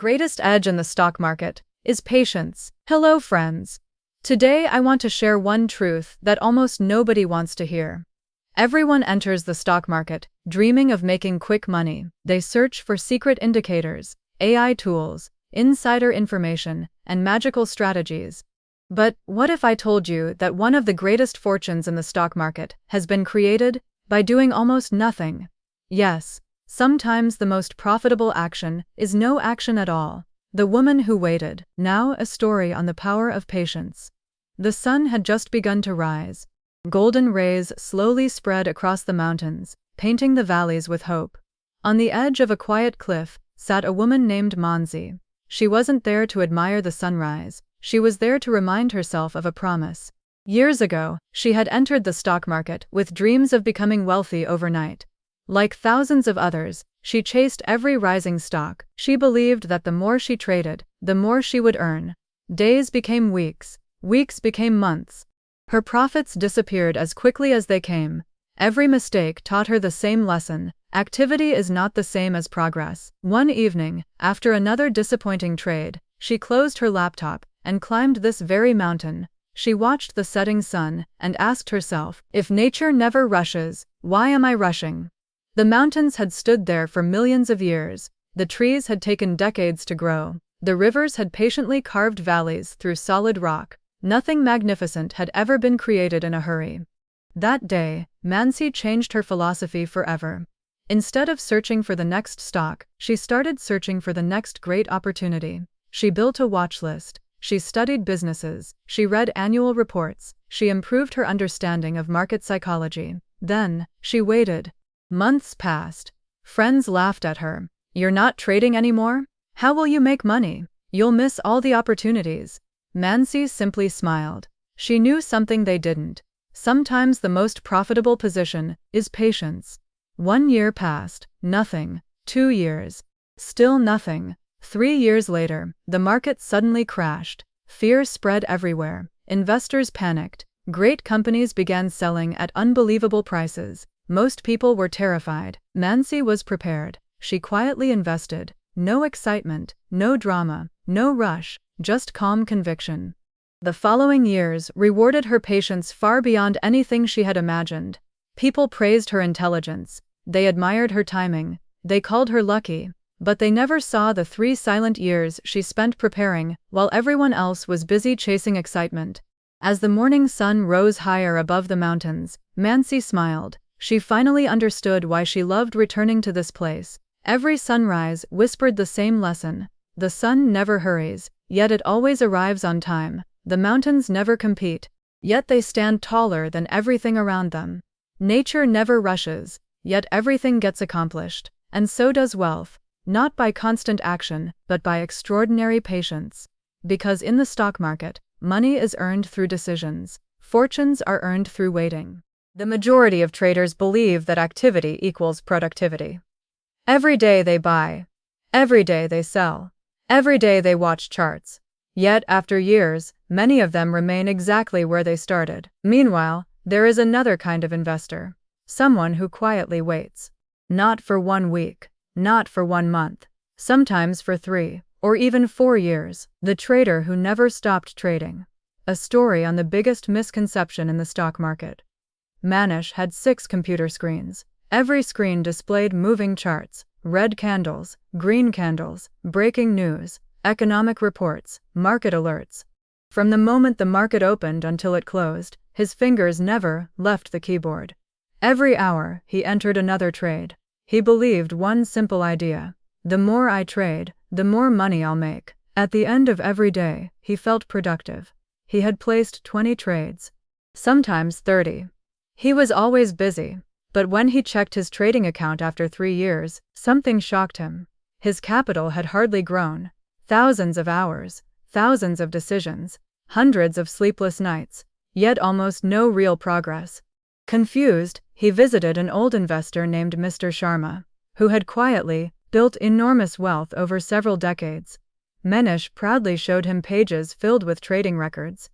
greatest edge in the stock market is patience. Hello, friends. Today I want to share one truth that almost nobody wants to hear. Everyone enters the stock market dreaming of making quick money. They search for secret indicators, AI tools, insider information, and magical strategies. But what if I told you that one of the greatest fortunes in the stock market has been created by doing almost nothing? Yes, sometimes the most profitable action is no action at all. The woman who waited. Now a story on the power of patience. The sun had just begun to rise. Golden rays slowly spread across the mountains, painting the valleys with hope. On the edge of a quiet cliff sat a woman named Mansi. She wasn't there to admire the sunrise. She was there to remind herself of a promise. Years ago, she had entered the stock market with dreams of becoming wealthy overnight. Like thousands of others, she chased every rising stock. She believed that the more she traded, the more she would earn. Days became weeks, weeks became months. Her profits disappeared as quickly as they came. Every mistake taught her the same lesson: activity is not the same as progress. One evening, after another disappointing trade, she closed her laptop and climbed this very mountain. She watched the setting sun and asked herself, if nature never rushes, why am I rushing? The mountains had stood there for millions of years. The trees had taken decades to grow. The rivers had patiently carved valleys through solid rock. Nothing magnificent had ever been created in a hurry. That day, Mansi changed her philosophy forever. Instead of searching for the next stock, she started searching for the next great opportunity. She built a watch list. She studied businesses. She read annual reports. She improved her understanding of market psychology. Then, she waited. Months passed. Friends laughed at her. You're not trading anymore? How will you make money? You'll miss all the opportunities. Mansi simply smiled. She knew something they didn't. Sometimes the most profitable position is patience. 1 year passed. Nothing. 2 years. Still nothing. 3 years later, the market suddenly crashed. Fear spread everywhere. Investors panicked. Great companies began selling at unbelievable prices. Most people were terrified. Mansi was prepared. She quietly invested. No excitement, no drama, no rush, just calm conviction. The following years rewarded her patience far beyond anything she had imagined. People praised her intelligence. They admired her timing. They called her lucky. But they never saw the 3 silent years she spent preparing, while everyone else was busy chasing excitement. As the morning sun rose higher above the mountains, Mansi smiled. She finally understood why she loved returning to this place. Every sunrise whispered the same lesson. The sun never hurries, yet it always arrives on time. The mountains never compete, yet they stand taller than everything around them. Nature never rushes, yet everything gets accomplished. And so does wealth, not by constant action, but by extraordinary patience. Because in the stock market, money is earned through decisions. Fortunes are earned through waiting. The majority of traders believe that activity equals productivity. Every day they buy. Every day they sell. Every day they watch charts. Yet, after years, many of them remain exactly where they started. Meanwhile, there is another kind of investor. Someone who quietly waits. Not for 1 week. Not for 1 month. Sometimes for 3, or even 4 years. The trader who never stopped trading. A story on the biggest misconception in the stock market. Manish had 6 computer screens. Every screen displayed moving charts, red candles, green candles, breaking news, economic reports, market alerts. From the moment the market opened until it closed, his fingers never left the keyboard. Every hour, he entered another trade. He believed one simple idea: the more I trade, the more money I'll make. At the end of every day, he felt productive. He had placed 20 trades, sometimes 30. He was always busy, but when he checked his trading account after 3 years, something shocked him. His capital had hardly grown. Thousands of hours, thousands of decisions, hundreds of sleepless nights, yet almost no real progress. Confused, he visited an old investor named Mr. Sharma, who had quietly built enormous wealth over several decades. Manish proudly showed him pages filled with trading records.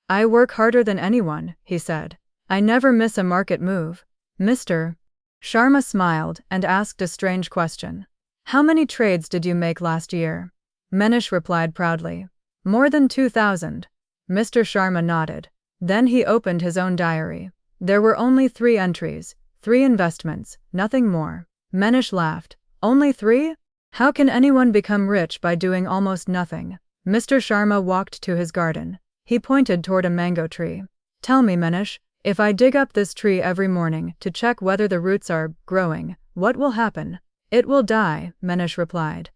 I work harder than anyone, he said. I never miss a market move. Mr. Sharma smiled and asked a strange question. How many trades did you make last year? Manish replied proudly. More than 2,000. Mr. Sharma nodded. Then he opened his own diary. There were only 3 entries, 3 investments, nothing more. Manish laughed. Only 3? How can anyone become rich by doing almost nothing? Mr. Sharma walked to his garden. He pointed toward a mango tree. Tell me, Manish, if I dig up this tree every morning to check whether the roots are growing, what will happen? It will die, Manish replied.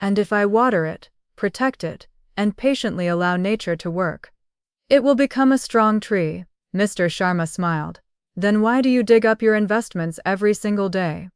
And if I water it, protect it, and patiently allow nature to work, it will become a strong tree. Mr. Sharma smiled. Then why do you dig up your investments every single day?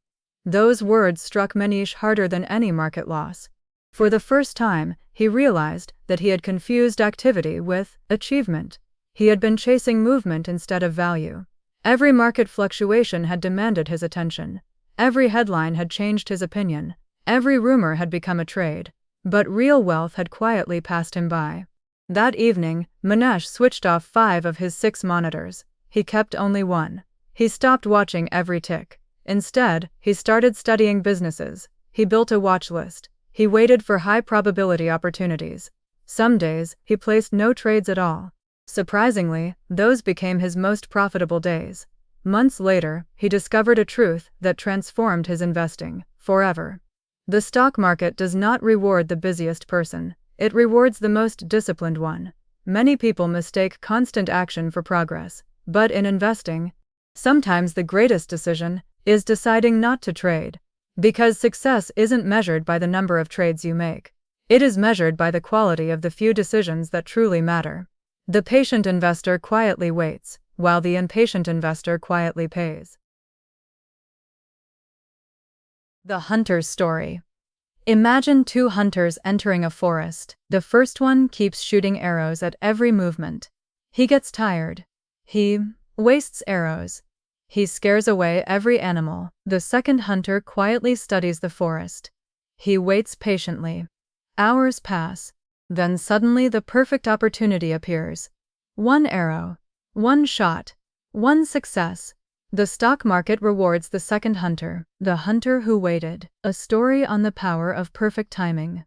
Those words struck Manish harder than any market loss. For the first time, he realized that he had confused activity with achievement. He had been chasing movement instead of value. Every market fluctuation had demanded his attention. Every headline had changed his opinion. Every rumor had become a trade. But real wealth had quietly passed him by. That evening, Manish switched off 5 of his 6 monitors. He kept only 1. He stopped watching every tick. Instead, he started studying businesses. He built a watch list. He waited for high-probability opportunities. Some days, he placed no trades at all. Surprisingly, those became his most profitable days. Months later, he discovered a truth that transformed his investing forever. The stock market does not reward the busiest person. It rewards the most disciplined one. Many people mistake constant action for progress. But in investing, sometimes the greatest decision is deciding not to trade. Because success isn't measured by the number of trades you make. It is measured by the quality of the few decisions that truly matter. The patient investor quietly waits, while the impatient investor quietly pays. The hunter's story. Imagine 2 hunters entering a forest. The first one keeps shooting arrows at every movement. He gets tired. He wastes arrows. He scares away every animal. The second hunter quietly studies the forest. He waits patiently. Hours pass. Then suddenly the perfect opportunity appears. 1 arrow. 1 shot. 1 success. The stock market rewards the second hunter, the hunter who waited. A story on the power of perfect timing.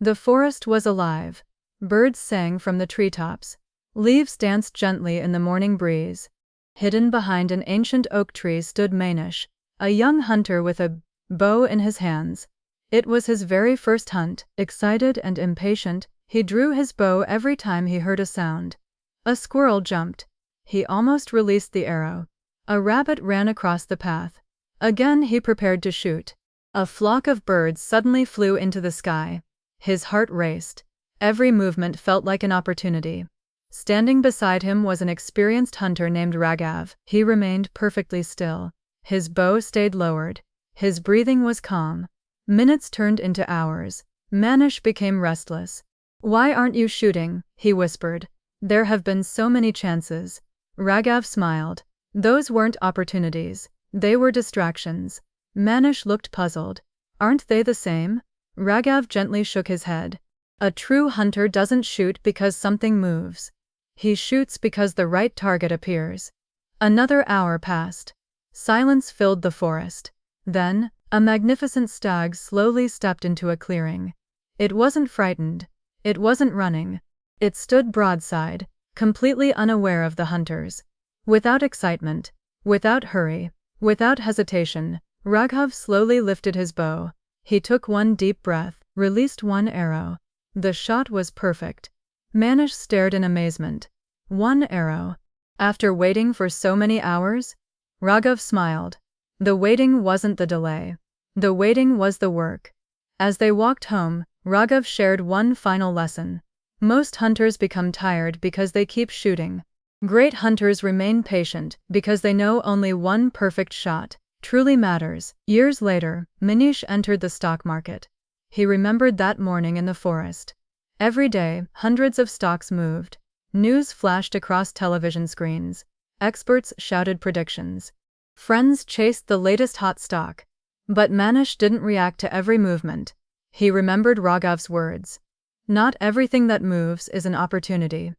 The forest was alive. Birds sang from the treetops. Leaves danced gently in the morning breeze. Hidden behind an ancient oak tree stood Manish, a young hunter with a bow in his hands. It was his very first hunt. Excited and impatient, he drew his bow every time he heard a sound. A squirrel jumped. He almost released the arrow. A rabbit ran across the path. Again he prepared to shoot. A flock of birds suddenly flew into the sky. His heart raced. Every movement felt like an opportunity. Standing beside him was an experienced hunter named Raghav. He remained perfectly still. His bow stayed lowered. His breathing was calm. Minutes turned into hours. Manish became restless. "Why aren't you shooting?" he whispered. "There have been so many chances." Raghav smiled. "Those weren't opportunities. They were distractions." Manish looked puzzled. "Aren't they the same?" Raghav gently shook his head. "A true hunter doesn't shoot because something moves. He shoots because the right target appears." Another hour passed. Silence filled the forest. Then, a magnificent stag slowly stepped into a clearing. It wasn't frightened. It wasn't running. It stood broadside, completely unaware of the hunters. Without excitement, without hurry, without hesitation, Raghav slowly lifted his bow. He took 1 deep breath, released 1 arrow. The shot was perfect. Manish stared in amazement. 1 arrow. After waiting for so many hours? Raghav smiled. The waiting wasn't the delay. The waiting was the work. As they walked home, Raghav shared one final lesson. Most hunters become tired because they keep shooting. Great hunters remain patient because they know only one perfect shot truly matters. Years later, Manish entered the stock market. He remembered that morning in the forest. Every day, hundreds of stocks moved. News flashed across television screens. Experts shouted predictions. Friends chased the latest hot stock. But Manish didn't react to every movement. He remembered Raghav's words. Not everything that moves is an opportunity.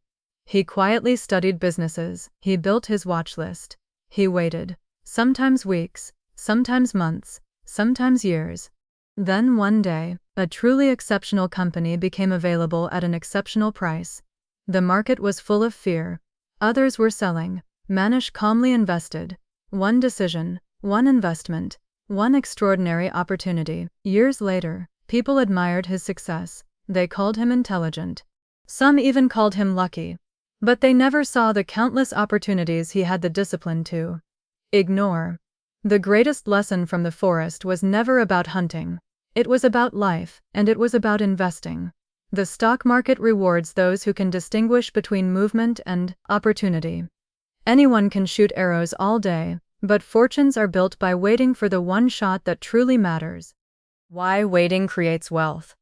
He quietly studied businesses. He built his watch list. He waited. Sometimes weeks, sometimes months, sometimes years. Then one day, a truly exceptional company became available at an exceptional price. The market was full of fear. Others were selling. Manish calmly invested. One decision, one investment, one extraordinary opportunity. Years later, people admired his success. They called him intelligent. Some even called him lucky. But they never saw the countless opportunities he had the discipline to ignore. The greatest lesson from the forest was never about hunting. It was about life, and it was about investing. The stock market rewards those who can distinguish between movement and opportunity. Anyone can shoot arrows all day, but fortunes are built by waiting for the one shot that truly matters. Why waiting creates wealth.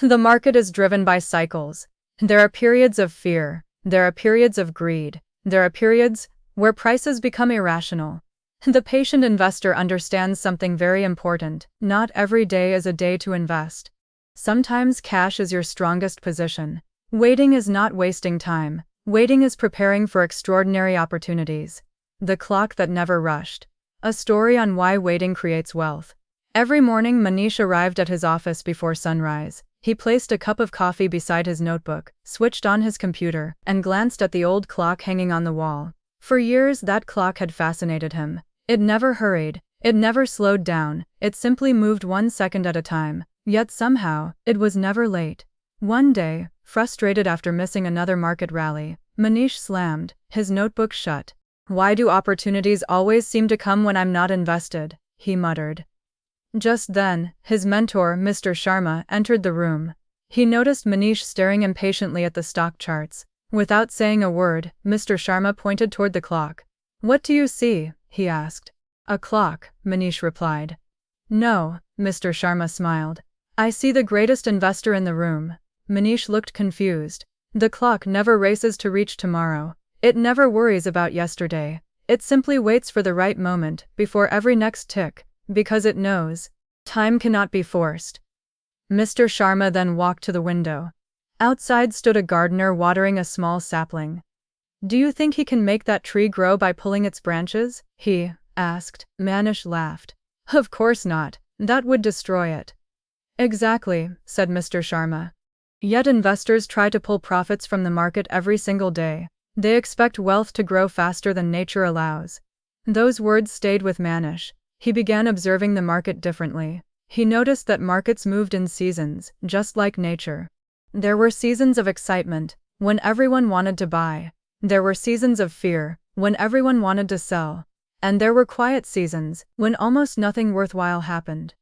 The market is driven by cycles. There are periods of fear. There are periods of greed. There are periods where prices become irrational. The patient investor understands something very important. Not every day is a day to invest. Sometimes cash is your strongest position. Waiting is not wasting time. Waiting is preparing for extraordinary opportunities. The clock that never rushed. A story on why waiting creates wealth. Every morning Manish arrived at his office before sunrise. He placed a cup of coffee beside his notebook, switched on his computer, and glanced at the old clock hanging on the wall. For years that clock had fascinated him. It never hurried, it never slowed down, it simply moved 1 second at a time, yet somehow, it was never late. One day, frustrated after missing another market rally, Manish slammed his notebook shut. "Why do opportunities always seem to come when I'm not invested?" he muttered. Just then, his mentor, Mr. Sharma, entered the room. He noticed Manish staring impatiently at the stock charts. Without saying a word, Mr. Sharma pointed toward the clock. "What do you see?" he asked. "A clock," Manish replied. "No," Mr. Sharma smiled. "I see the greatest investor in the room." Manish looked confused. "The clock never races to reach tomorrow. It never worries about yesterday. It simply waits for the right moment, before every next tick, because it knows time cannot be forced." Mr. Sharma then walked to the window. Outside stood a gardener watering a small sapling. "Do you think he can make that tree grow by pulling its branches?" he asked. Manish laughed. "Of course not. That would destroy it." "Exactly," said Mr. Sharma. "Yet investors try to pull profits from the market every single day. They expect wealth to grow faster than nature allows." Those words stayed with Manish. He began observing the market differently. He noticed that markets moved in seasons, just like nature. There were seasons of excitement, when everyone wanted to buy. There were seasons of fear, when everyone wanted to sell. And there were quiet seasons, when almost nothing worthwhile happened.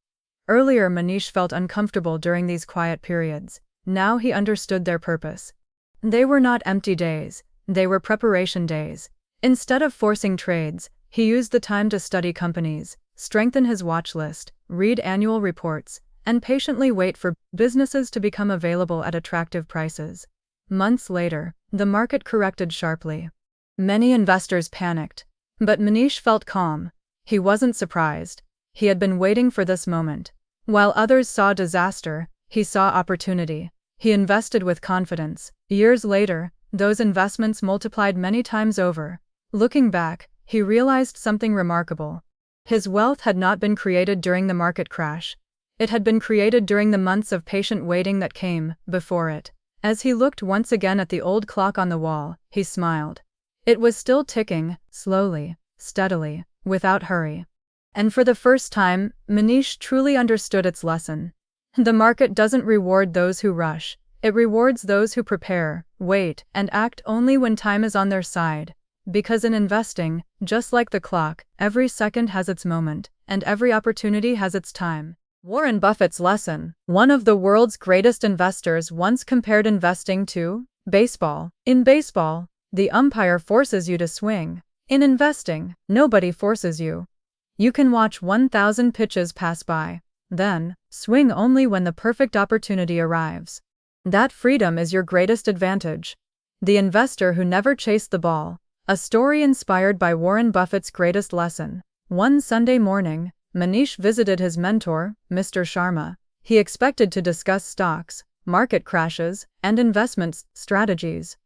Earlier Manish felt uncomfortable during these quiet periods. Now he understood their purpose. They were not empty days, they were preparation days. Instead of forcing trades, he used the time to study companies, strengthen his watch list, read annual reports, and patiently wait for businesses to become available at attractive prices. Months later, the market corrected sharply. Many investors panicked. But Manish felt calm. He wasn't surprised. He had been waiting for this moment. While others saw disaster, he saw opportunity. He invested with confidence. Years later, those investments multiplied many times over. Looking back, he realized something remarkable. His wealth had not been created during the market crash. It had been created during the months of patient waiting that came before it. As he looked once again at the old clock on the wall, he smiled. It was still ticking, slowly, steadily, without hurry. And for the first time, Manish truly understood its lesson. The market doesn't reward those who rush. It rewards those who prepare, wait, and act only when time is on their side. Because in investing, just like the clock, every second has its moment, and every opportunity has its time. Warren Buffett's lesson. One of the world's greatest investors once compared investing to baseball. In baseball, the umpire forces you to swing. In investing, nobody forces you. You can watch 1,000 pitches pass by, then swing only when the perfect opportunity arrives. That freedom is your greatest advantage. The investor who never chased the ball. A story inspired by Warren Buffett's greatest lesson. One Sunday morning, Manish visited his mentor, Mr. Sharma. He expected to discuss stocks, market crashes, and investment strategies.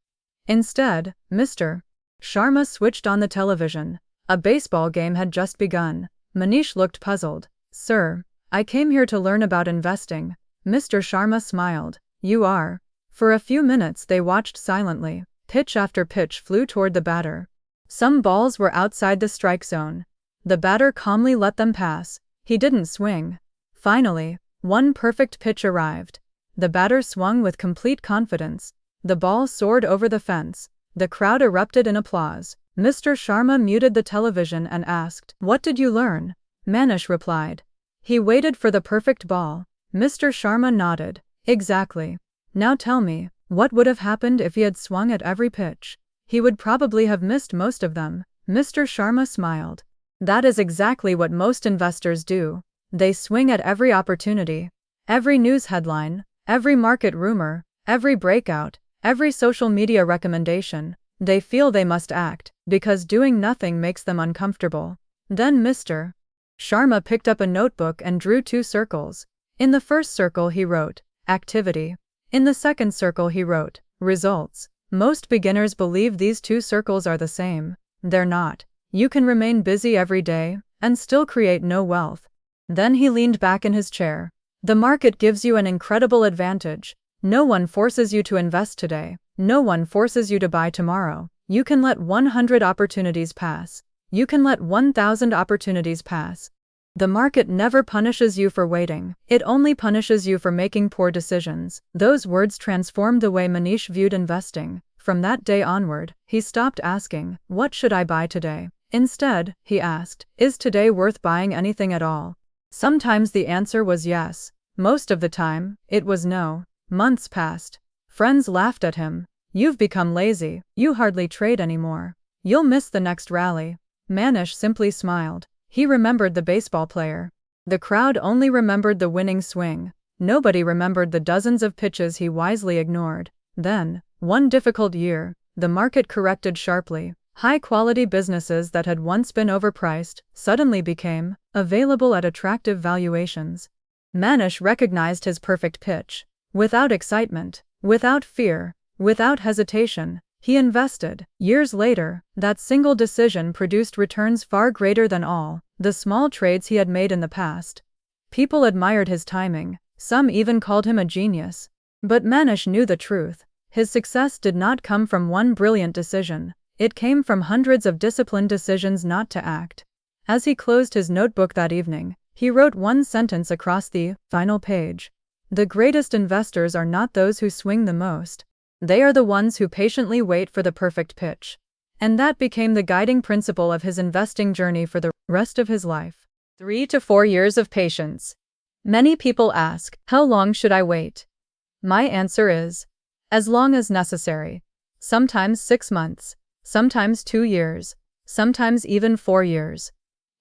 Instead, Mr. Sharma switched on the television. A baseball game had just begun. Manish looked puzzled. "Sir, I came here to learn about investing. Mr. Sharma smiled. You are. For a few minutes they watched silently. Pitch after pitch flew toward the batter. Some balls were outside the strike zone. The batter calmly let them pass. He didn't swing. Finally, one perfect pitch arrived. The batter swung with complete confidence. The ball soared over the fence. The crowd erupted in applause. Mr. Sharma muted the television and asked, "What did you learn?" Manish replied. He waited for the perfect ball. Mr. Sharma nodded. Exactly. Now tell me, what would have happened if he had swung at every pitch? He would probably have missed most of them. Mr. Sharma smiled. That is exactly what most investors do. They swing at every opportunity. Every news headline, every market rumor, every breakout, every social media recommendation. They feel they must act, because doing nothing makes them uncomfortable. Then Mr. Sharma picked up a notebook and drew 2 circles. In the first circle he wrote, activity. In the second circle he wrote, results. Most beginners believe these 2 circles are the same. They're not. You can remain busy every day, and still create no wealth. Then he leaned back in his chair. The market gives you an incredible advantage. No one forces you to invest today. No one forces you to buy tomorrow. You can let 100 opportunities pass. You can let 1,000 opportunities pass. The market never punishes you for waiting. It only punishes you for making poor decisions. Those words transformed the way Manish viewed investing. From that day onward, he stopped asking, "What should I buy today?" Instead, he asked, "Is today worth buying anything at all?" Sometimes the answer was yes. Most of the time, it was no. Months passed. Friends laughed at him. You've become lazy. You hardly trade anymore. You'll miss the next rally. Manish simply smiled. He remembered the baseball player. The crowd only remembered the winning swing. Nobody remembered the dozens of pitches he wisely ignored. Then, one difficult year, the market corrected sharply. High-quality businesses that had once been overpriced suddenly became available at attractive valuations. Manish recognized his perfect pitch. Without excitement, without fear, without hesitation, he invested. Years later, that single decision produced returns far greater than all the small trades he had made in the past. People admired his timing. Some even called him a genius. But Manish knew the truth. His success did not come from one brilliant decision. It came from hundreds of disciplined decisions not to act. As he closed his notebook that evening, he wrote one sentence across the final page. The greatest investors are not those who swing the most. They are the ones who patiently wait for the perfect pitch. And that became the guiding principle of his investing journey for the rest of his life. 3 to 4 years of patience. Many people ask, how long should I wait? My answer is, as long as necessary. Sometimes 6 months. Sometimes 2 years, sometimes even 4 years.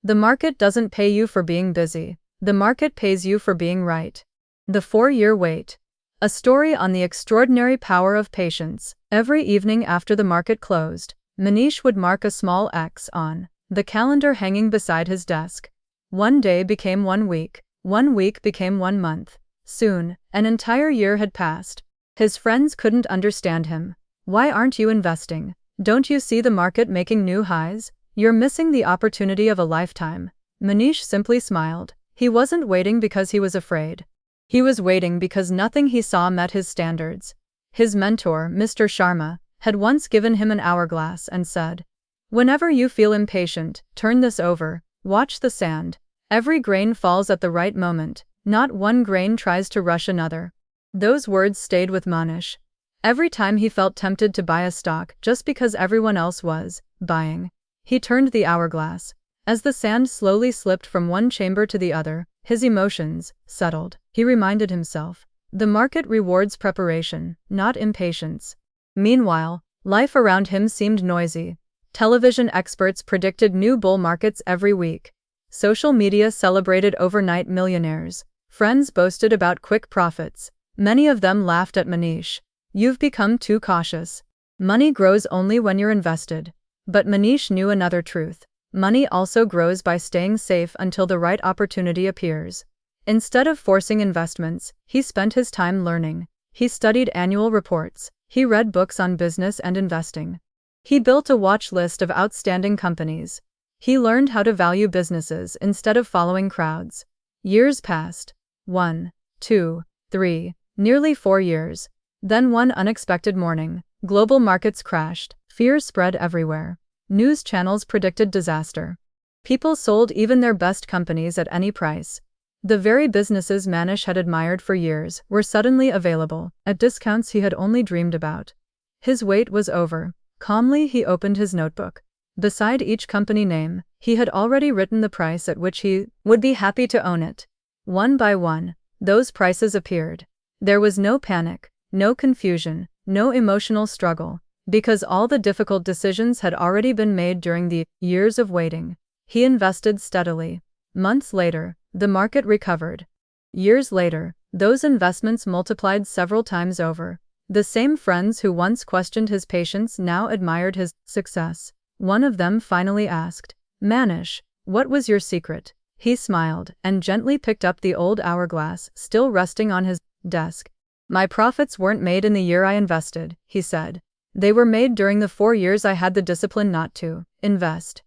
The market doesn't pay you for being busy. The market pays you for being right. The 4-year wait. A story on the extraordinary power of patience. Every evening after the market closed, Manish would mark a small X on the calendar hanging beside his desk. One day became 1 week. 1 week became 1 month. Soon, an entire year had passed. His friends couldn't understand him. Why aren't you investing? Don't you see the market making new highs? You're missing the opportunity of a lifetime. Manish simply smiled. He wasn't waiting because he was afraid. He was waiting because nothing he saw met his standards. His mentor, Mr. Sharma, had once given him an hourglass and said, "Whenever you feel impatient, turn this over. Watch the sand. Every grain falls at the right moment. Not one grain tries to rush another." Those words stayed with Manish. Every time he felt tempted to buy a stock just because everyone else was buying, he turned the hourglass. As the sand slowly slipped from one chamber to the other, his emotions settled. He reminded himself, the market rewards preparation, not impatience. Meanwhile, life around him seemed noisy. Television experts predicted new bull markets every week. Social media celebrated overnight millionaires. Friends boasted about quick profits. Many of them laughed at Manish. You've become too cautious. Money grows only when you're invested. But Manish knew another truth. Money also grows by staying safe until the right opportunity appears. Instead of forcing investments, he spent his time learning. He studied annual reports. He read books on business and investing. He built a watch list of outstanding companies. He learned how to value businesses instead of following crowds. Years passed. 1, 2, 3, nearly 4 years. Then one unexpected morning, global markets crashed, fear spread everywhere. News channels predicted disaster. People sold even their best companies at any price. The very businesses Manish had admired for years were suddenly available, at discounts he had only dreamed about. His wait was over. Calmly he opened his notebook. Beside each company name, he had already written the price at which he would be happy to own it. One by one, those prices appeared. There was no panic, no confusion, no emotional struggle, because all the difficult decisions had already been made during the years of waiting. He invested steadily. Months later, the market recovered. Years later, those investments multiplied several times over. The same friends who once questioned his patience now admired his success. One of them finally asked, "Manish, what was your secret?" He smiled and gently picked up the old hourglass still resting on his desk. "My profits weren't made in the year I invested," he said. "They were made during the 4 years I had the discipline not to invest."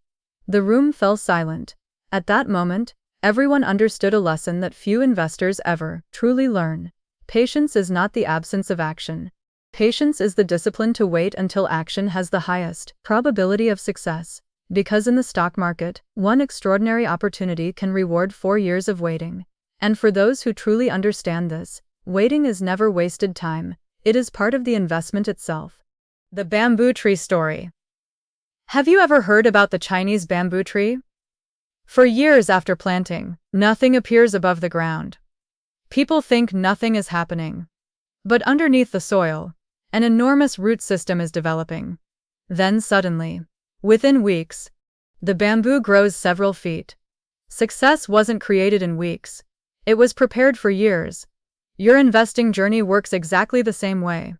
The room fell silent. At that moment, everyone understood a lesson that few investors ever truly learn. Patience is not the absence of action. Patience is the discipline to wait until action has the highest probability of success. Because in the stock market, one extraordinary opportunity can reward 4 years of waiting. And for those who truly understand this, waiting is never wasted time, it is part of the investment itself. The bamboo tree story. Have you ever heard about the Chinese bamboo tree? For years after planting, nothing appears above the ground. People think nothing is happening. But underneath the soil, an enormous root system is developing. Then suddenly, within weeks, the bamboo grows several feet. Success wasn't created in weeks. It was prepared for years. Your investing journey works exactly the same way.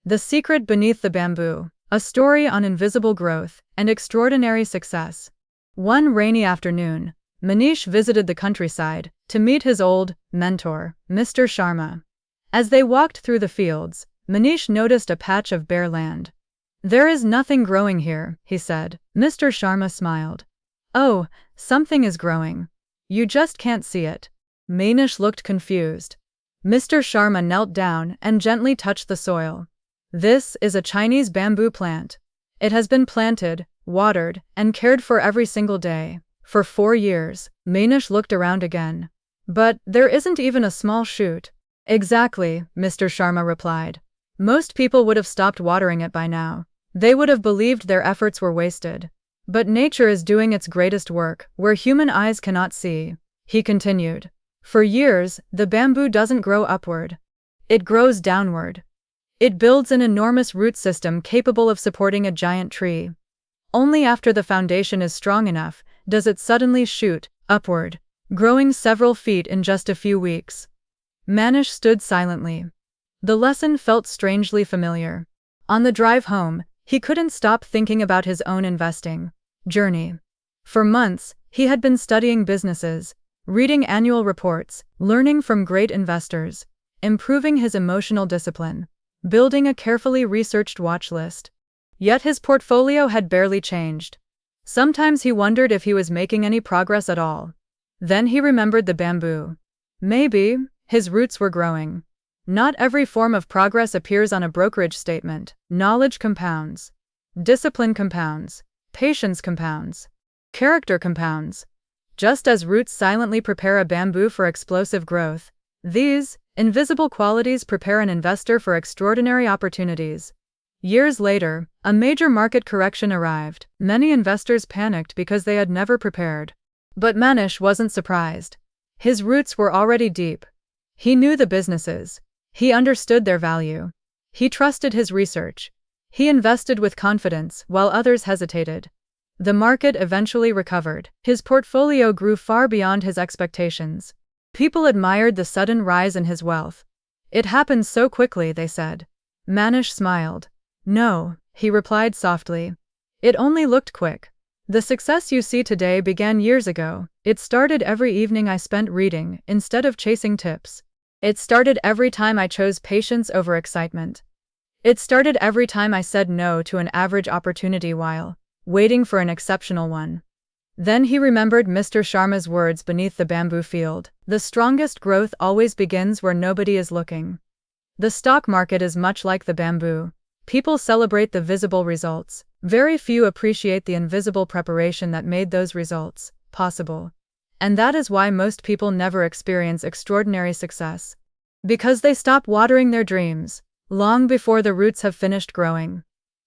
The Secret Beneath the Bamboo, a story on invisible growth and extraordinary success. One rainy afternoon, Manish visited the countryside to meet his old mentor, Mr. Sharma. As they walked through the fields, Manish noticed a patch of bare land. "There is nothing growing here," he said. Mr. Sharma smiled. "Oh, something is growing. You just can't see it." Manish looked confused. Mr. Sharma knelt down and gently touched the soil. "This is a Chinese bamboo plant. It has been planted, watered, and cared for every single day. For 4 years." Manish looked around again. "But there isn't even a small shoot." "Exactly," Mr. Sharma replied. "Most people would have stopped watering it by now. They would have believed their efforts were wasted. But nature is doing its greatest work where human eyes cannot see." He continued. "For years, the bamboo doesn't grow upward. It grows downward. It builds an enormous root system capable of supporting a giant tree. Only after the foundation is strong enough does it suddenly shoot upward, growing several feet in just a few weeks." Manish stood silently. The lesson felt strangely familiar. On the drive home, he couldn't stop thinking about his own investing journey. For months, he had been studying businesses, reading annual reports, learning from great investors, improving his emotional discipline, building a carefully researched watch list. Yet his portfolio had barely changed. Sometimes he wondered if he was making any progress at all. Then he remembered the bamboo. Maybe his roots were growing. Not every form of progress appears on a brokerage statement. Knowledge compounds. Discipline compounds. Patience compounds. Character compounds. Just as roots silently prepare a bamboo for explosive growth, these invisible qualities prepare an investor for extraordinary opportunities. Years later, a major market correction arrived. Many investors panicked because they had never prepared. But Manish wasn't surprised. His roots were already deep. He knew the businesses. He understood their value. He trusted his research. He invested with confidence while others hesitated. The market eventually recovered. His portfolio grew far beyond his expectations. People admired the sudden rise in his wealth. "It happened so quickly," they said. Manish smiled. "No," he replied softly. "It only looked quick. The success you see today began years ago. It started every evening I spent reading instead of chasing tips. It started every time I chose patience over excitement. It started every time I said no to an average opportunity while waiting for an exceptional one." Then he remembered Mr. Sharma's words beneath the bamboo field. The strongest growth always begins where nobody is looking. The stock market is much like the bamboo. People celebrate the visible results. Very few appreciate the invisible preparation that made those results possible. And that is why most people never experience extraordinary success. Because they stop watering their dreams long before the roots have finished growing.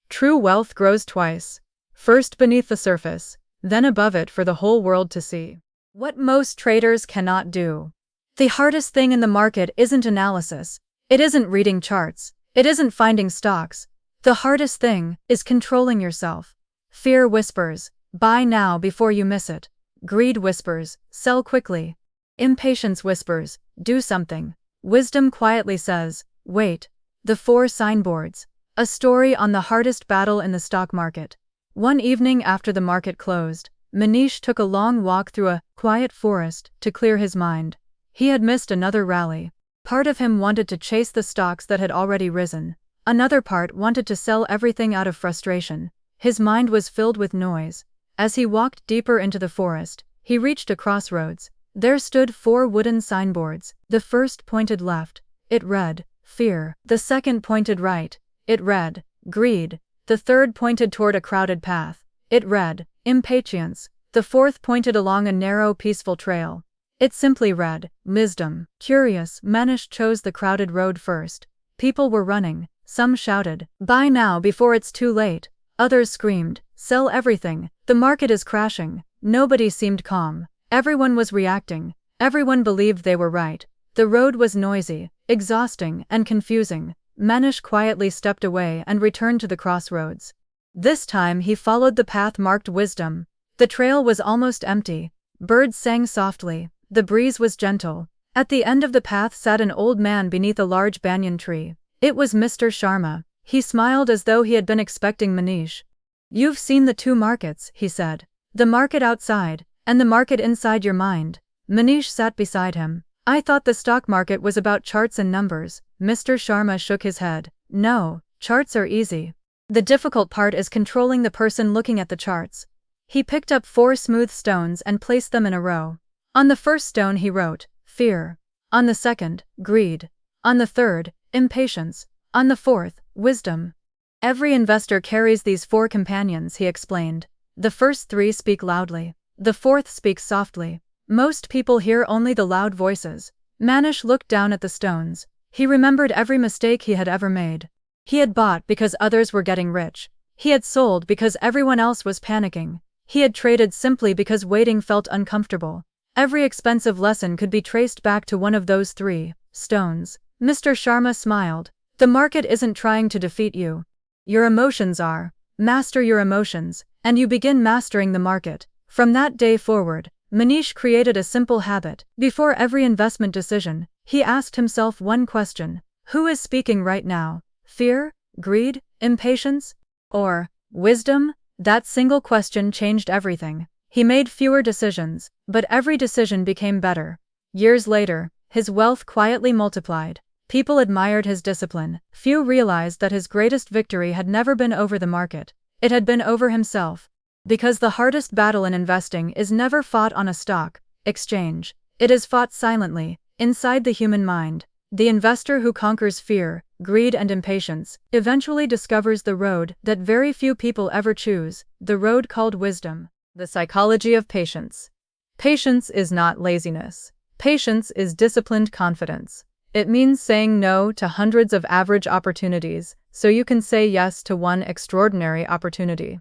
True wealth grows twice. First beneath the surface, then above it for the whole world to see. What most traders cannot do. The hardest thing in the market isn't analysis. It isn't reading charts. It isn't finding stocks. The hardest thing is controlling yourself. Fear whispers, buy now before you miss it. Greed whispers, sell quickly. Impatience whispers, do something. Wisdom quietly says, wait. The 4 signboards. A story on the hardest battle in the stock market. One evening after the market closed, Manish took a long walk through a quiet forest to clear his mind. He had missed another rally. Part of him wanted to chase the stocks that had already risen. Another part wanted to sell everything out of frustration. His mind was filled with noise. As he walked deeper into the forest, he reached a crossroads. There stood 4 wooden signboards. The first pointed left. It read, fear. The second pointed right. It read, greed. The third pointed toward a crowded path. It read, impatience. The fourth pointed along a narrow, peaceful trail. It simply read, wisdom. Curious, Manish chose the crowded road first. People were running. Some shouted, buy now before it's too late. Others screamed, sell everything. The market is crashing. Nobody seemed calm. Everyone was reacting. Everyone believed they were right. The road was noisy, exhausting, and confusing. Manish quietly stepped away and returned to the crossroads. This time he followed the path marked wisdom. The trail was almost empty. Birds sang softly. The breeze was gentle. At the end of the path sat an old man beneath a large banyan tree. It was Mr. Sharma. He smiled as though he had been expecting Manish. You've seen the 2 markets, he said. The market outside, and the market inside your mind. Manish sat beside him. I thought the stock market was about charts and numbers. Mr. Sharma shook his head. No, charts are easy. The difficult part is controlling the person looking at the charts. He picked up 4 smooth stones and placed them in a row. On the first stone he wrote, fear. On the second, greed. On the third, impatience. On the fourth, wisdom. Every investor carries these 4 companions, he explained. The first 3 speak loudly. The fourth speaks softly. Most people hear only the loud voices. Manish looked down at the stones. He remembered every mistake he had ever made. He had bought because others were getting rich. He had sold because everyone else was panicking. He had traded simply because waiting felt uncomfortable. Every expensive lesson could be traced back to one of those 3 stones. Mr. Sharma smiled. The market isn't trying to defeat you. Your emotions are. Master your emotions, and you begin mastering the market. From that day forward, Manish created a simple habit. Before every investment decision, he asked himself one question. Who is speaking right now? Fear? Greed? Impatience? Or wisdom? That single question changed everything. He made fewer decisions, but every decision became better. Years later, his wealth quietly multiplied. People admired his discipline. Few realized that his greatest victory had never been over the market. It had been over himself. Because the hardest battle in investing is never fought on a stock exchange. It is fought silently, inside the human mind. The investor who conquers fear, greed, and impatience eventually discovers the road that very few people ever choose, the road called wisdom. The psychology of patience. Patience is not laziness. Patience is disciplined confidence. It means saying no to hundreds of average opportunities so you can say yes to one extraordinary opportunity.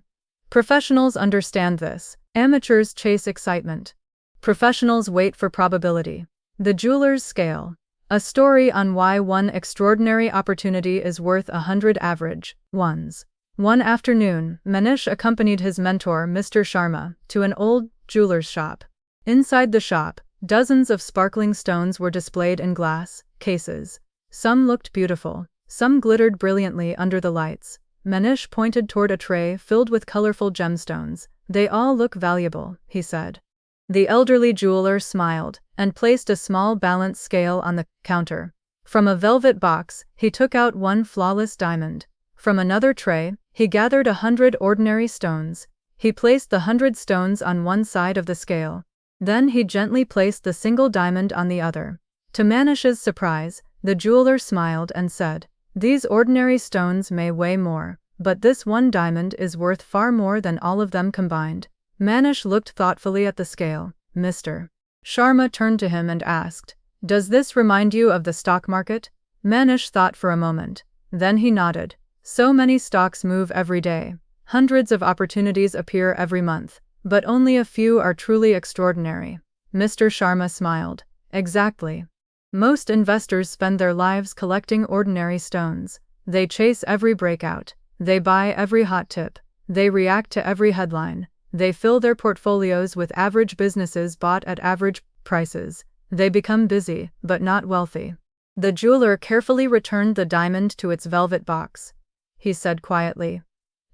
Professionals understand this. Amateurs chase excitement. Professionals wait for probability. The jeweler's scale. A story on why one extraordinary opportunity is worth 100 average ones. One afternoon, Manish accompanied his mentor, Mr. Sharma, to an old jeweler's shop. Inside the shop, dozens of sparkling stones were displayed in glass cases. Some looked beautiful. Some glittered brilliantly under the lights. Manish pointed toward a tray filled with colorful gemstones. They all look valuable, he said. The elderly jeweler smiled and placed a small balance scale on the counter. From a velvet box, he took out one flawless diamond. From another tray, he gathered 100 ordinary stones. He placed the 100 stones on one side of the scale. Then he gently placed the single diamond on the other. To Manish's surprise, the jeweler smiled and said, "These ordinary stones may weigh more, but this one diamond is worth far more than all of them combined." Manish looked thoughtfully at the scale. Mr. Sharma turned to him and asked, "Does this remind you of the stock market?" Manish thought for a moment. Then he nodded. So many stocks move every day. Hundreds of opportunities appear every month, but only a few are truly extraordinary. Mr. Sharma smiled. Exactly. Most investors spend their lives collecting ordinary stones. They chase every breakout. They buy every hot tip. They react to every headline. They fill their portfolios with average businesses bought at average prices. They become busy, but not wealthy. The jeweler carefully returned the diamond to its velvet box. He said quietly,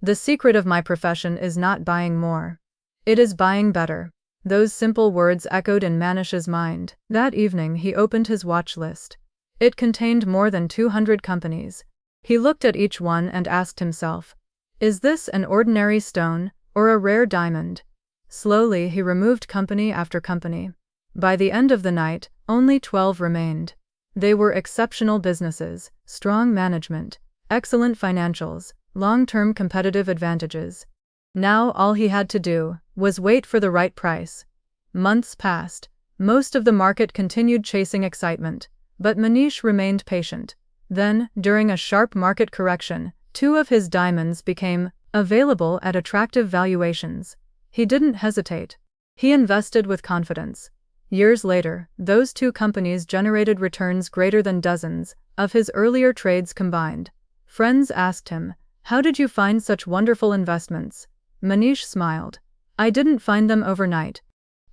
"The secret of my profession is not buying more. It is buying better." Those simple words echoed in Manish's mind. That evening he opened his watch list. It contained more than 200 companies. He looked at each one and asked himself, "Is this an ordinary stone, or a rare diamond?" Slowly he removed company after company. By the end of the night, only 12 remained. They were exceptional businesses, strong management, excellent financials, long-term competitive advantages. Now all he had to do was wait for the right price. Months passed. Most of the market continued chasing excitement, but Manish remained patient. Then, during a sharp market correction, 2 of his diamonds became available at attractive valuations. He didn't hesitate. He invested with confidence. Years later, those 2 companies generated returns greater than dozens of his earlier trades combined. Friends asked him, "How did you find such wonderful investments?" Manish smiled. "I didn't find them overnight.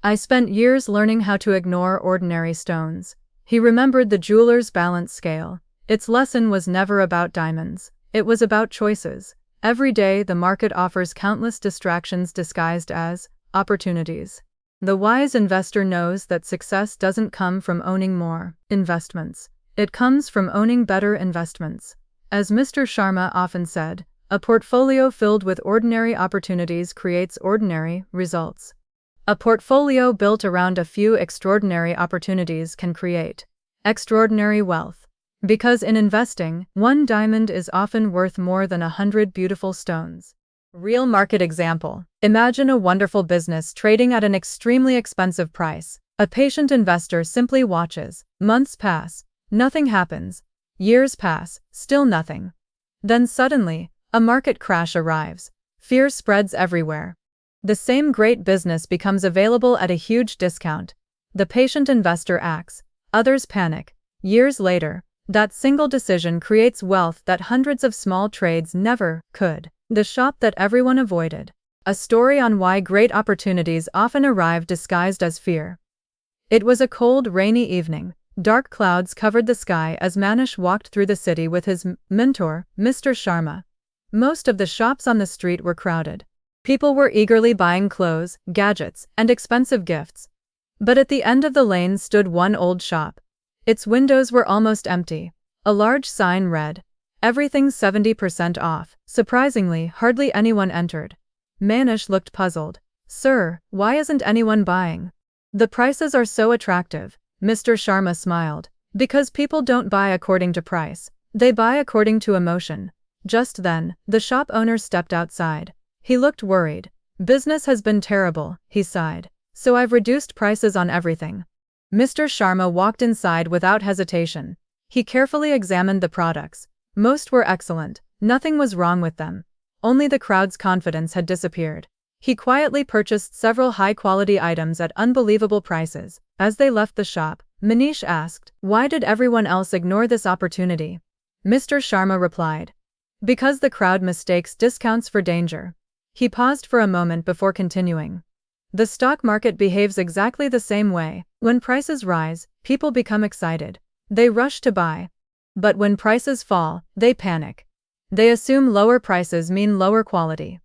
I spent years learning how to ignore ordinary stones." He remembered the jeweler's balance scale. Its lesson was never about diamonds. It was about choices. Every day the market offers countless distractions disguised as opportunities. The wise investor knows that success doesn't come from owning more investments. It comes from owning better investments. As Mr. Sharma often said, a portfolio filled with ordinary opportunities creates ordinary results. A portfolio built around a few extraordinary opportunities can create extraordinary wealth. Because in investing, one diamond is often worth more than 100 beautiful stones. Real market example. Imagine a wonderful business trading at an extremely expensive price. A patient investor simply watches. Months pass. Nothing happens. Years pass. Still nothing. Then suddenly, a market crash arrives. Fear spreads everywhere. The same great business becomes available at a huge discount. The patient investor acts. Others panic. Years later, that single decision creates wealth that hundreds of small trades never could. The shop that everyone avoided. A story on why great opportunities often arrive disguised as fear. It was a cold, rainy evening. Dark clouds covered the sky as Manish walked through the city with his mentor, Mr. Sharma. Most of the shops on the street were crowded. People were eagerly buying clothes, gadgets, and expensive gifts. But at the end of the lane stood one old shop. Its windows were almost empty. A large sign read, "Everything 70% off." Surprisingly, hardly anyone entered. Manish looked puzzled. "Sir, why isn't anyone buying?" "The prices are so attractive," Mr. Sharma smiled. "Because people don't buy according to price. They buy according to emotion." Just then, the shop owner stepped outside. He looked worried. "Business has been terrible," he sighed. "So I've reduced prices on everything." Mr. Sharma walked inside without hesitation. He carefully examined the products. Most were excellent. Nothing was wrong with them. Only the crowd's confidence had disappeared. He quietly purchased several high-quality items at unbelievable prices. As they left the shop, Manish asked, "Why did everyone else ignore this opportunity?" Mr. Sharma replied, "Because the crowd mistakes discounts for danger." He paused for a moment before continuing. "The stock market behaves exactly the same way. When prices rise, people become excited. They rush to buy. But when prices fall, they panic. They assume lower prices mean lower quality.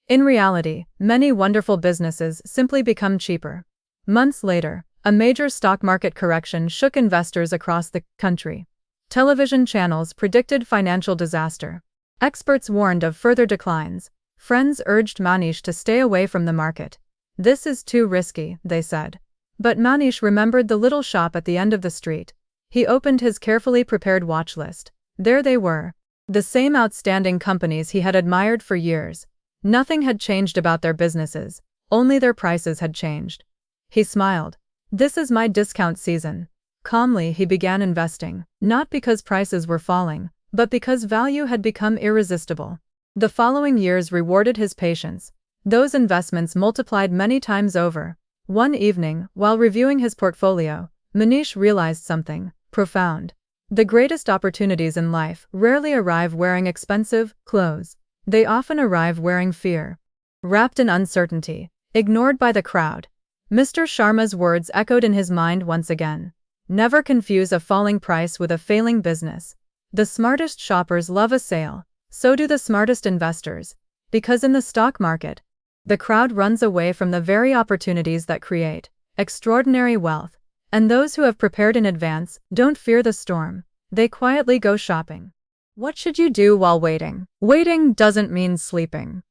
In reality, many wonderful businesses simply become cheaper." Months later, a major stock market correction shook investors across the country. Television channels predicted financial disaster. Experts warned of further declines. Friends urged Manish to stay away from the market. "This is too risky," they said. But Manish remembered the little shop at the end of the street. He opened his carefully prepared watch list. There they were. The same outstanding companies he had admired for years. Nothing had changed about their businesses, only their prices had changed. He smiled. This is my discount season. Calmly, he began investing, not because prices were falling, but because value had become irresistible. The following years rewarded his patience. Those investments multiplied many times over. One evening, while reviewing his portfolio, Manish realized something profound. The greatest opportunities in life rarely arrive wearing expensive clothes. They often arrive wearing fear. Wrapped in uncertainty, ignored by the crowd. Mr. Sharma's words echoed in his mind once again. Never confuse a falling price with a failing business. The smartest shoppers love a sale. So do the smartest investors. Because in the stock market, the crowd runs away from the very opportunities that create extraordinary wealth. And those who have prepared in advance don't fear the storm. They quietly go shopping. What should you do while waiting? Waiting doesn't mean sleeping.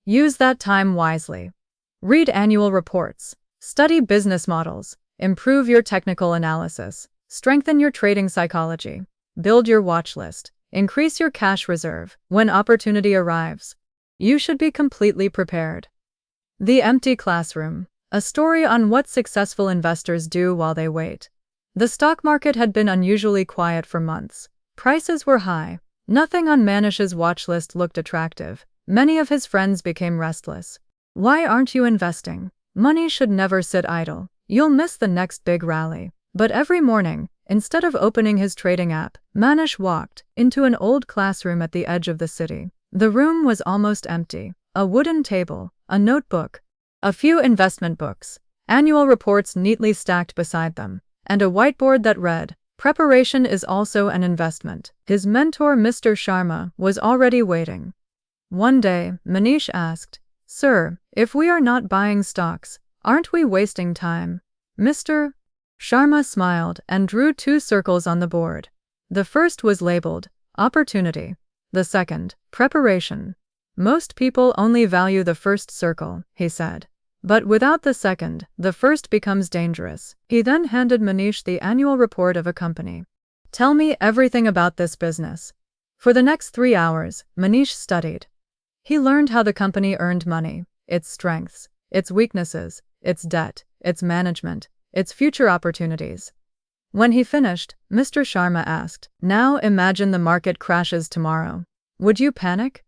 Use that time wisely. Read annual reports. Study business models. Improve your technical analysis. Strengthen your trading psychology. Build your watch list. Increase your cash reserve. When opportunity arrives, you should be completely prepared. The Empty Classroom. A story on what successful investors do while they wait. The stock market had been unusually quiet for months. Prices were high. Nothing on Manish's watch list looked attractive. Many of his friends became restless. Why aren't you investing? Money should never sit idle. You'll miss the next big rally. But every morning, instead of opening his trading app, Manish walked into an old classroom at the edge of the city. The room was almost empty. A wooden table, a notebook, a few investment books, annual reports neatly stacked beside them, and a whiteboard that read, "Preparation is also an investment." His mentor, Mr. Sharma, was already waiting. One day, Manish asked, "Sir, if we are not buying stocks, aren't we wasting time?" Mr. Sharma smiled and drew 2 circles on the board. The first was labeled, "Opportunity." The second, "Preparation." Most people only value the first circle, he said. But without the second, the first becomes dangerous. He then handed Manish the annual report of a company. "Tell me everything about this business." For the next 3 hours, Manish studied. He learned how the company earned money, its strengths, its weaknesses, its debt, its management, its future opportunities. When he finished, Mr. Sharma asked, "Now imagine the market crashes tomorrow. Would you panic?"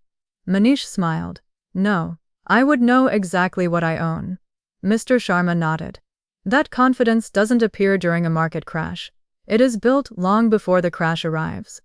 Manish smiled. "No. I would know exactly what I own." Mr. Sharma nodded. That confidence doesn't appear during a market crash. It is built long before the crash arrives.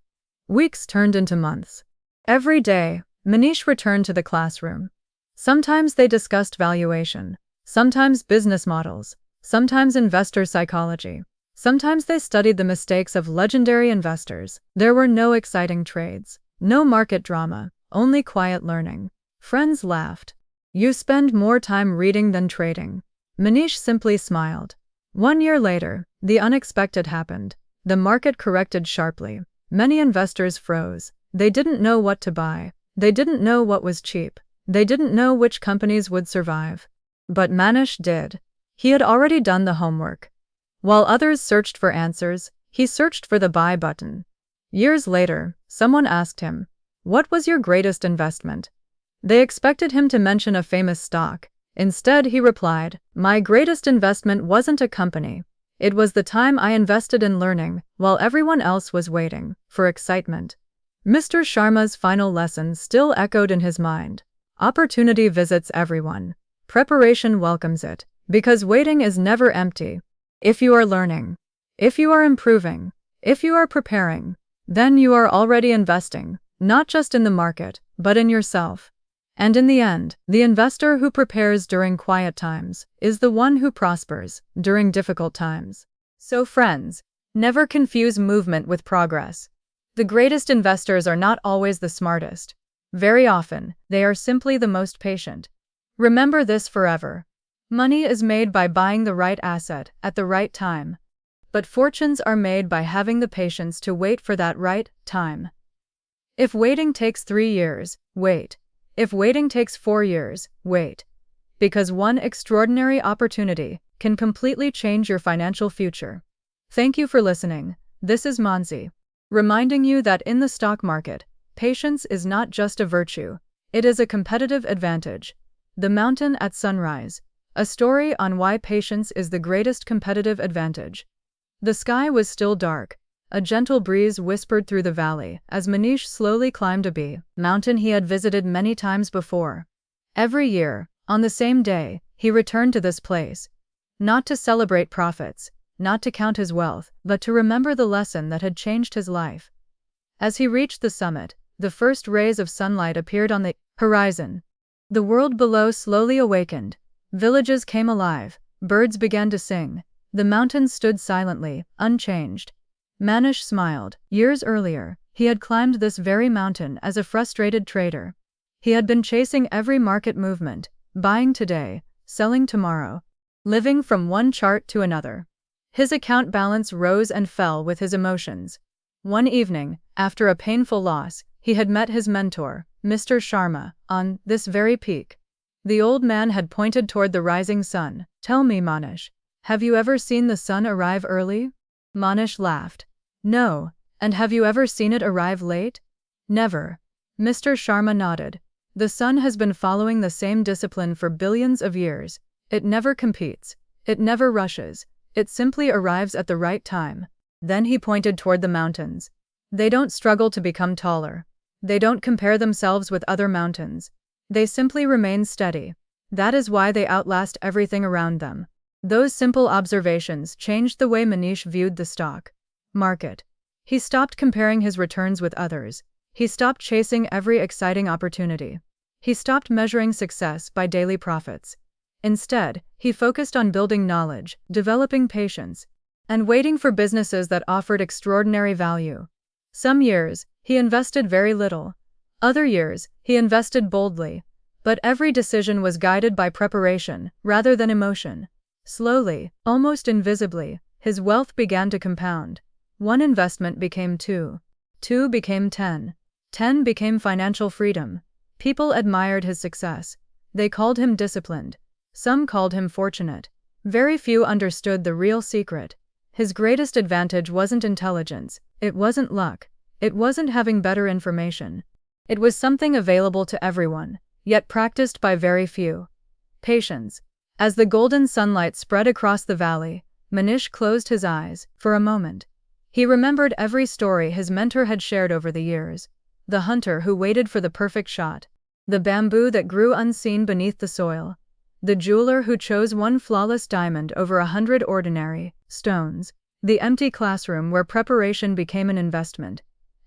Weeks turned into months. Every day, Manish returned to the classroom. Sometimes they discussed valuation, sometimes business models, sometimes investor psychology. Sometimes they studied the mistakes of legendary investors. There were no exciting trades, no market drama, only quiet learning. Friends laughed. "You spend more time reading than trading." Manish simply smiled. 1 year later, the unexpected happened. The market corrected sharply. Many investors froze. They didn't know what to buy. They didn't know what was cheap. They didn't know which companies would survive. But Manish did. He had already done the homework. While others searched for answers, he searched for the buy button. Years later, someone asked him, "What was your greatest investment?" They expected him to mention a famous stock. Instead, he replied, "My greatest investment wasn't a company. It was the time I invested in learning, while everyone else was waiting for excitement." Mr. Sharma's final lesson still echoed in his mind. Opportunity visits everyone. Preparation welcomes it, because waiting is never empty. If you are learning, if you are improving, if you are preparing, then you are already investing, not just in the market, but in yourself. And in the end, the investor who prepares during quiet times is the one who prospers during difficult times. So friends, never confuse movement with progress. The greatest investors are not always the smartest. Very often, they are simply the most patient. Remember this forever. Money is made by buying the right asset at the right time. But fortunes are made by having the patience to wait for that right time. If waiting takes 3 years, wait. If waiting takes 4 years, wait. Because one extraordinary opportunity can completely change your financial future. Thank you for listening. This is Mansi, reminding you that in the stock market, patience is not just a virtue, it is a competitive advantage. The Mountain at Sunrise, a story on why patience is the greatest competitive advantage. The sky was still dark. A gentle breeze whispered through the valley as Manish slowly climbed a mountain he had visited many times before. Every year, on the same day, he returned to this place. Not to celebrate profits, not to count his wealth, but to remember the lesson that had changed his life. As he reached the summit, the first rays of sunlight appeared on the horizon. The world below slowly awakened. Villages came alive, birds began to sing. The mountains stood silently, unchanged. Manish smiled. Years earlier, he had climbed this very mountain as a frustrated trader. He had been chasing every market movement, buying today, selling tomorrow, living from one chart to another. His account balance rose and fell with his emotions. One evening, after a painful loss, he had met his mentor, Mr. Sharma, on this very peak. The old man had pointed toward the rising sun. "Tell me, Manish, have you ever seen the sun arrive early?" Manish laughed. "No, and have you ever seen it arrive late?" "Never." Mr. Sharma nodded. "The sun has been following the same discipline for billions of years. It never competes. It never rushes. It simply arrives at the right time." Then he pointed toward the mountains. "They don't struggle to become taller. They don't compare themselves with other mountains. They simply remain steady. That is why they outlast everything around them." Those simple observations changed the way Manish viewed the stock market. He stopped comparing his returns with others. He stopped chasing every exciting opportunity. He stopped measuring success by daily profits. Instead, he focused on building knowledge, developing patience, and waiting for businesses that offered extraordinary value. Some years, he invested very little. Other years, he invested boldly. But every decision was guided by preparation, rather than emotion. Slowly, almost invisibly, his wealth began to compound. One investment became 2. 2 became 10. 10 became financial freedom. People admired his success. They called him disciplined. Some called him fortunate. Very few understood the real secret. His greatest advantage wasn't intelligence. It wasn't luck. It wasn't having better information. It was something available to everyone, yet practiced by very few. Patience. As the golden sunlight spread across the valley, Manish closed his eyes. For a moment, he remembered every story his mentor had shared over the years. The hunter who waited for the perfect shot. The bamboo that grew unseen beneath the soil. The jeweler who chose one flawless diamond over 100 ordinary stones. The empty classroom where preparation became an investment.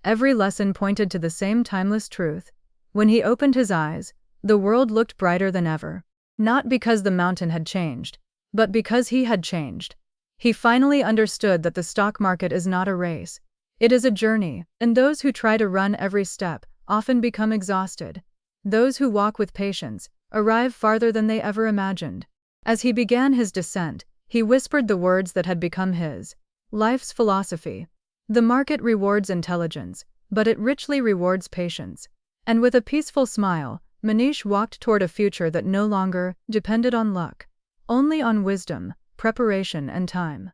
Every lesson pointed to the same timeless truth. When he opened his eyes, the world looked brighter than ever. Not because the mountain had changed, but because he had changed. He finally understood that the stock market is not a race. It is a journey, and those who try to run every step often become exhausted. Those who walk with patience arrive farther than they ever imagined. As he began his descent, he whispered the words that had become his life's philosophy. The market rewards intelligence, but it richly rewards patience. And with a peaceful smile, Manish walked toward a future that no longer depended on luck, only on wisdom, preparation, and time.